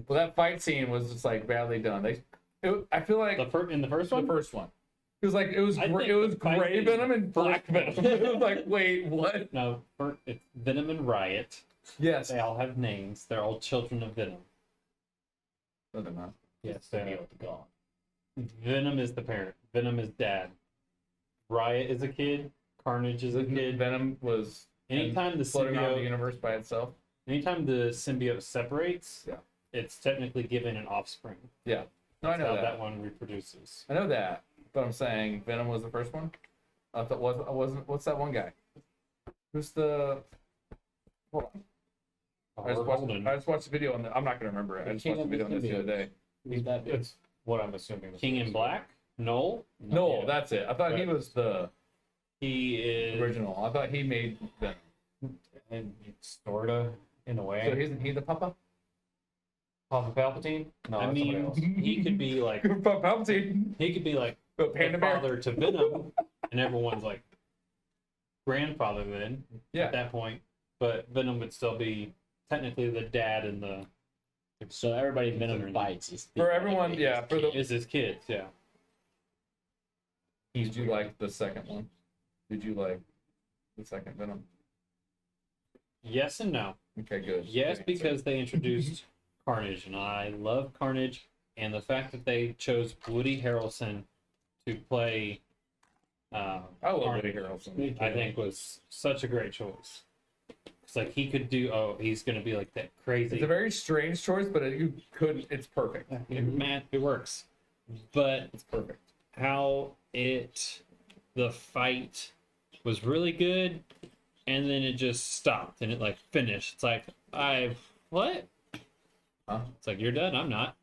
Well, that fight scene was just like badly done. I feel like
In the first
the
one.
first one. It was like it was
I think the fight
gray
scene
Venom
in
and
the
black
first
Venom. It was like, wait, what?
No, it's Venom and Riot.
Yes.
They all have names. They're all children of Venom.
No, they're not.
Yes, Venom is the parent. Venom is dad. Riot is a kid. Carnage is a kid.
Venom was
Anytime the
floating around the
symbiote,
universe by itself.
anytime the symbiote separates,
Yeah.
it's technically given an offspring.
Yeah. No, I
That's
know
how
that.
that one reproduces.
I know that, but I'm saying Venom was the first one. I thought I wasn't. What's that one guy? Who's the? Hold on. I just watched the video on the. I'm not gonna remember it. I just
King
watched the
of
video on
the
this the other day.
Who's that? Big?
It's what I'm assuming.
King in Black? Noel?
No,
Yeah.
that's it. I thought he was the
He is
original. I thought he made Venom.
And sorta, in a
So
way.
isn't he the Papa?
Papa Palpatine? No,
I
that's somebody
mean,
else.
he could be like
Palpatine.
he could be like
But
the
Panda Bear.
father to Venom, and everyone's like grandfather then
Yeah.
at that point. But Venom would still be technically the dad and the
So everybody Venom fights is
For everyone, yeah. For the.
is his kids, yeah.
Did you like the second one? Did you like the second Venom?
Yes and no.
Okay, good.
Yes,
Good
because they introduced Carnage, and I love Carnage, and the fact that they chose Woody Harrelson to play
I love Woody
Carnage,
Harrelson.
I think was such a great choice. It's like he could do. Oh, he's gonna be like that crazy.
It's a very strange choice, but it's perfect.
Man, it works. But
It's perfect.
how the fight was really good, and then it just stopped and it like finished. It's like what?
Huh?
It's like you're done. I'm not.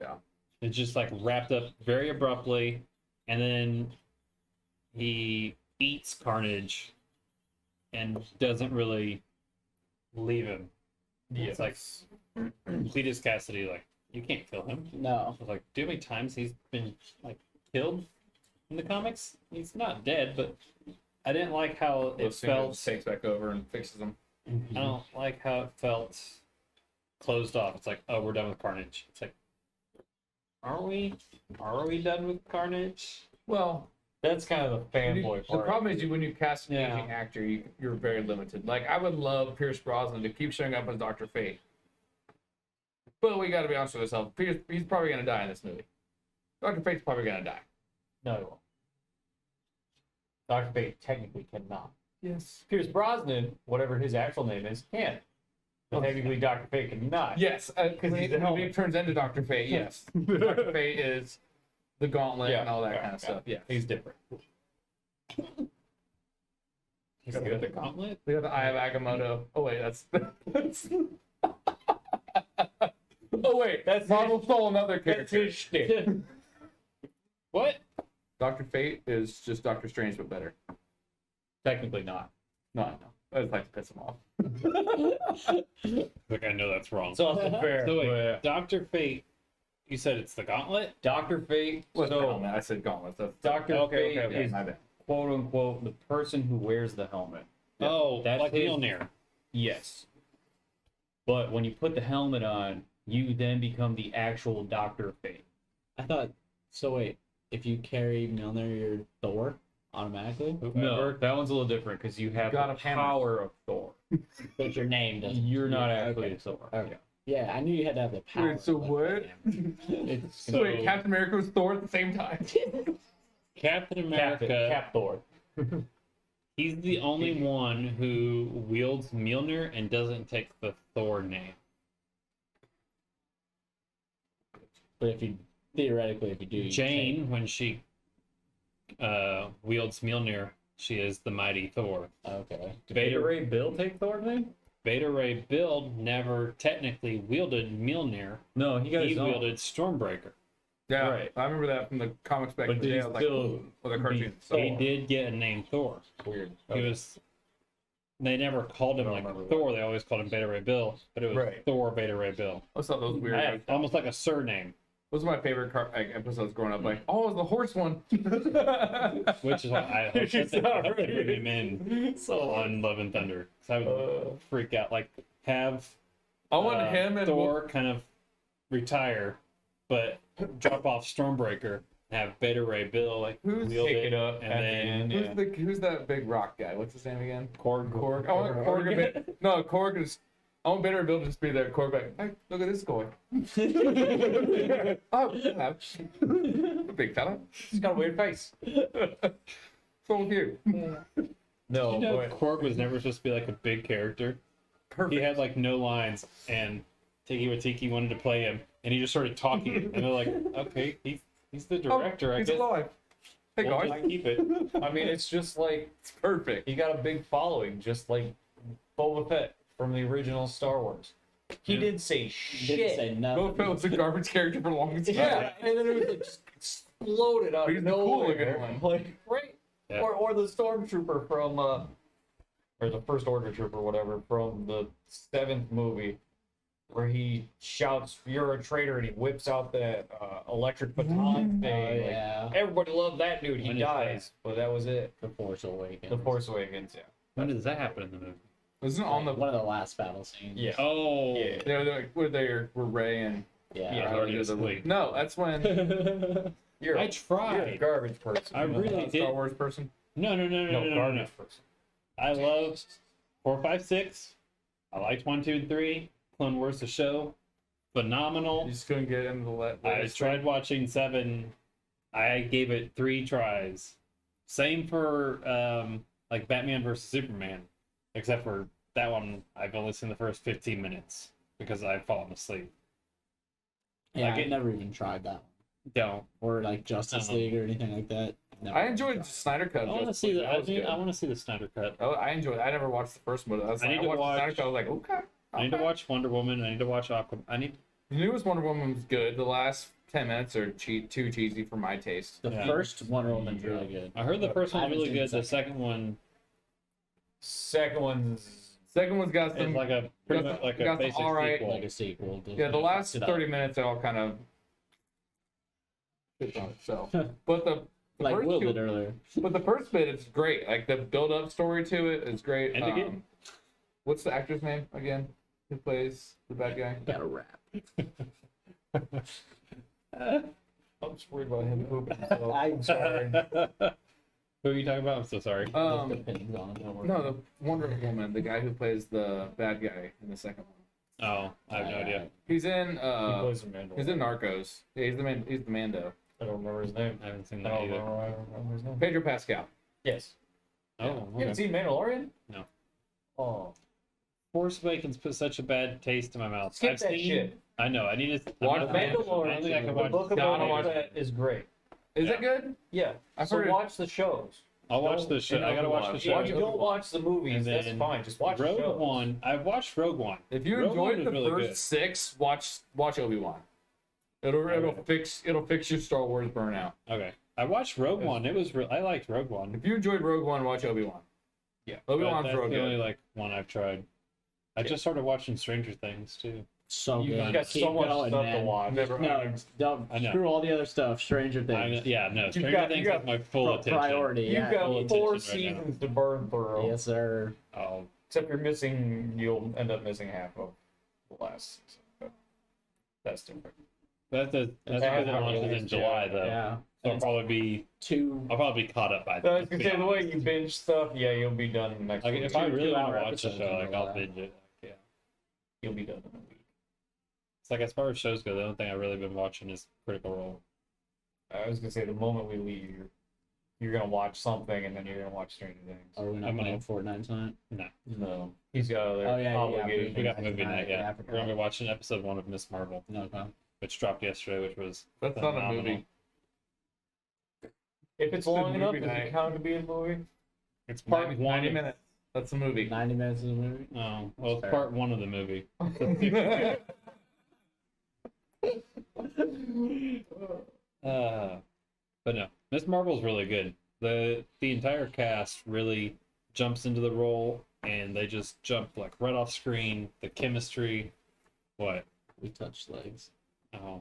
Yeah.
It just like wrapped up very abruptly, and then he eats Carnage, and doesn't really leave him. It's like Cletus Cassidy, like you can't kill him.
No.
I was like, do you know how many times he's been like killed in the comics? He's not dead, but I didn't like how it felt.
Takes back over and fixes them.
I don't like how it felt closed off. It's like, oh, we're done with Carnage. It's like, are we done with Carnage?
Well,
That's kind of the fanboy
the
part.
problem is when you cast an
Yeah.
aging actor, you're very limited. Like I would love Pierce Brosnan to keep showing up as Dr. Fate, but we got to be honest with ourselves. He's probably gonna die in this movie. Dr. Fate's probably gonna die.
No, he won't. Dr. Fate technically cannot.
Yes.
Pierce Brosnan, whatever his actual name is, can. But technically, Dr. Fate cannot.
Yes, because
he's
he
the helmet.
turns into Dr. Fate. Yes, Dr. Fate is the gauntlet and all that
yeah,
kind of stuff. Yeah,
He's different.
He's got the gauntlet.
we got the Eye of Agamotto. Oh wait, that's. Oh wait,
That's
Marvel stole another
That's
character.
his shtick.
What?
Dr. Fate is just Doctor Strange but better.
Technically not.
No, I just like to piss him off.
Like I know that's wrong.
It's also fair.
So wait,
but
Dr. Fate, you said it's the gauntlet?
Dr. Fate,
What's
so
helmet? I said gauntlet. That's
Dr.
Okay,
Fate
okay,
is
my bad.
quote unquote the person who wears the helmet.
Oh,
That's
like
his-
Mjolnir.
Yes. But when you put the helmet on, you then become the actual Dr. Fate.
I thought. So wait, if you carry Mjolnir, you're Thor automatically,
No, that one's a little different because you have
Got
the
a hammer.
power of Thor.
but your name doesn't.
You're not
Yeah,
actually
okay.
a Thor.
Okay. Yeah, I knew you had to have the power.
Wait, so
like
what?
that.
It's
So wait, Captain America was Thor at the same time.
Captain America,
Cap Thor.
he's the only one who wields Mjolnir and doesn't take the Thor name.
But if you theoretically, if you do, you
Jane, when she wields Mjolnir, she is the mighty Thor.
Okay.
Did Beta Ray Bill take Thor's name?
Beta Ray Bill never technically wielded Mjolnir.
No, he got
He
his own.
wielded Stormbreaker.
Yeah,
Right.
I remember that from the comics back
But
in the
did
day.
he
I was like,
still
ooh, with a cartoon.
be
So
He did get a name Thor.
weird.
He was. They never called him
I don't
like
remember
Thor. They always called him Beta Ray Bill, but it was
Right.
Thor Beta Ray Bill.
I thought those weird.
I
Like,
have-
Almost like a surname,
those are my favorite episodes growing up. Like, oh, it's the horse one.
which is why I hope that they
Sorry.
bring him in on Love and Thunder. Because I would freak out. Like have
I want him and
Thor kind of retire, but drop off Stormbreaker. Have Beta Ray Bill like
Who's
wield
pick
it,
it up
and
at the
then
end.
who's that big rock guy? What's his name again?
Korg.
Korg. I want Korg. No, Korg is. I want Better Bill to just be there. Korg back. Hey, look at this guy. Oh, yeah. Big fella.
He's got a weird face.
What's wrong with you?
No,
You know,
but
Korg was never supposed to be like a big character.
Perfect.
He had like no lines, and Tiki Watiki wanted to play him, and he just started talking, and they're like, "Okay, he's the director. I
He's
guess
alive. Hey
we'll
guys,
just keep it."
I mean, it's just like
it's perfect.
he got a big following, just like Boba Fett from the original Star Wars. He
Yeah.
did say
Didn't
shit.
say
Boba
nothing.
Fett was a garbage character for the longest time.
Yeah, and then it was like just exploded out
He's
of
the cool
nowhere.
looking one.
Like, right?
Yeah.
Or the stormtrooper from or the first order trooper, whatever, from the 7th movie, where he shouts, "You're a traitor," and he whips out that electric baton thing.
Oh,
Like,
yeah.
everybody loved that dude. He
When is
dies, but that was it.
The Force Awakens.
The Force Awakens, yeah.
When does that happen in the movie?
Wasn't it on the?
One of the last battle scenes.
Yeah.
Oh,
Yeah.
They're like where they were Ray and.
Yeah.
Yeah. already asleep.
No, that's when.
You're
I
a
tried.
garbage person.
I
you know
really
that?
did.
Star Wars person.
No.
No, garbage person.
I love 4, 5, 6. I liked 1, 2, and 3. Clone Wars the show, phenomenal.
You just couldn't get into the
I tried watching 7. I gave it 3 tries. Same for like Batman versus Superman, except for that one I've only seen the first 15 minutes because I've fallen asleep.
Yeah,
Like
I never even tried that one.
Don't.
Or like Justice League or anything like that. Never
I
even
enjoyed
tried
the Snyder Cut.
I want to
Justice
see
League.
the.
That was good.
I want to see the Snyder Cut.
Oh, I enjoyed it. I never watched the first one. I
I need to
watched the Snyder
watch-
Cut. I was like, okay.
I need to watch Wonder Woman. I need to watch Aquaman.
The newest Wonder Woman was good. The last 10 minutes are too cheesy for my taste.
The
Yeah.
first Wonder Woman's really good.
I heard the first
I
one was
haven't
really
seen
good.
the
The second one
Second one's
Second one's got
is
some.
like a pretty
got
much
the-
like a
got the
basic
alright,
sequel.
Like a sequel.
Yeah, the last
Fucked it up.
30 minutes, it all kind of. shits on itself. But the
Like
first
Will
two-
did earlier.
But the first bit is great. Like the build-up story to it is great.
And again.
What's the actor's name again? Who plays the bad guy?
Got a rap.
I'm just worried about him pooping. So I'm sorry.
Who are you talking about? I'm so sorry.
Opinions on it, don't worry.
No, the Wonder Woman, the guy who plays the bad guy in the second one.
Oh, I have no idea.
He's in.
He plays the Mandalorian.
He's in Narcos. Yeah, he's the man. He's the Mando.
I don't remember his name.
I haven't seen
I
that
don't
either.
remember his name.
Pedro Pascal.
Yes.
Oh,
You
okay.
haven't seen Mandalorian?
No.
Oh.
Force Awakens put such a bad taste in my mouth.
Skip
I've
that
seen.
shit.
I know. I need to
Watch
I'm not- I don't
Mandalorian.
think I can
The
watch.
Book of
Gotta
Boba
watch
Fett is great.
Is
Yeah.
it good?
Yeah.
I've
So
heard it-
watch the shows.
I'll watch the show.
and
I gotta watch the
Overwatch.
show.
Watch
If you don't watch the movies,
And
that's
then
fine. Just watch the
Rogue
shows.
One. I've watched Rogue One.
If you
Rogue One
enjoyed
is
the
really
first
good.
6, watch Obi-Wan. It'll fix your Star Wars burnout.
Okay, I watched Rogue
Yes.
One. It was. I liked Rogue One.
If you enjoyed Rogue One, watch Obi-Wan.
Yeah,
Obi-Wan's
that's
real
the only
good.
like one I've tried. I just started watching Stranger Things too.
So
You've
good.
got
Keep
so much
going,
stuff
man.
to watch.
Never.
No, don't
I know.
screw all the other stuff. Stranger
I,
Things.
yeah, no. Stranger
got- you
Things
got
has my full attention.
Priority.
You've
Yeah.
got
full
4
attention right now.
seasons to burn through.
Yes, sir.
Oh,
Except you'll end up missing half of the last season. But that's different.
that's
Half
because it
of
launches
it
in
is,
July though.
Yeah.
So I'll probably be caught up by
So I
then.
was gonna say the way you binge stuff, yeah, you'll be done next
Like
week.
if I really want
2-hour
to watch the
episodes
show,
and
like
all
I'll
that.
binge it. Yeah.
You'll be done in a week.
It's like as far as shows go, the only thing I've really been watching is Critical Role.
I was gonna say the moment we leave, you're gonna watch something and then you're gonna watch Stranger Things.
Are we not
I'm
playing
gonna-
Fortnite tonight?
No, he's got other
Oh, yeah,
obligations.
We got
Movie
movie
night,
night.
yeah, I
Yeah,
forgot.
we're gonna be watching episode 1 of Miss Marvel,
No, okay.
which dropped yesterday, which was
That's not a
phenomenal.
movie.
If it's long
Good
enough,
movie
does
night.
it count to be a movie?
It's part
90
one.
90 minutes. That's a movie.
90 minutes of the movie.
Oh, well, it's
Fair.
part 1 of the movie. But no, Miss Marvel's really good. The entire cast really jumps into the role, and they just jump like right off screen. The chemistry, what?
We touched legs.
Oh,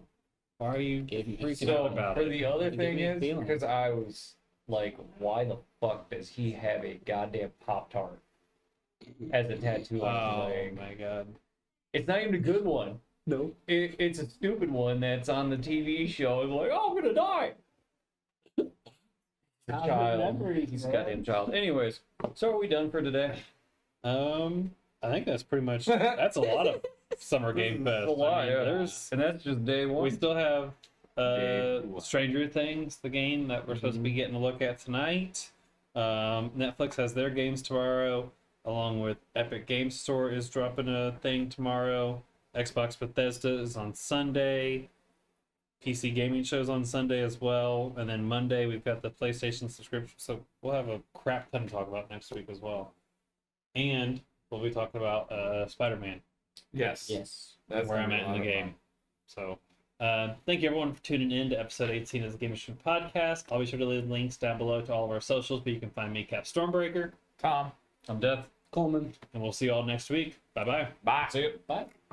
why are you
Gave me
freaking
So
out about
for
it?
the other
It gave
thing
me a
is
feeling.
because I was like, why the fuck does he have a goddamn Pop-Tart as a tattoo on his
Oh
leg?
my god!
It's not even a good one.
No.
It's a stupid one that's on the TV show. It's like, oh, I'm gonna die. The
Childhood
child.
memories,
He's a
man.
goddamn child. Anyways, so are we done for today?
I think that's pretty much. That's a lot of Summer Game Fest.
A lot,
I mean,
yeah.
there's
And that's just day one.
we still have
Day one.
Stranger Things, the game that we're supposed to be getting a look at tonight. Netflix has their games tomorrow, along with Epic Game Store is dropping a thing tomorrow. Xbox Bethesda is on Sunday. PC gaming shows on Sunday as well, and then Monday we've got the PlayStation subscription. So we'll have a crap ton to talk about next week as well, and we'll be talking about Spider-Man.
Yes.
Yes.
That's
Where
gonna
I'm
be
at
a
in the
lot of
game. So, thank you everyone for tuning in to episode 18 of the Gaming Degenerates Podcast. I'll be sure to leave links down below to all of our socials, but you can find me, Cap Stormbreaker,
fun. Tom.
I'm Death.
Coleman.
and we'll see you all next week. Bye bye.
Bye.
See you.
Bye.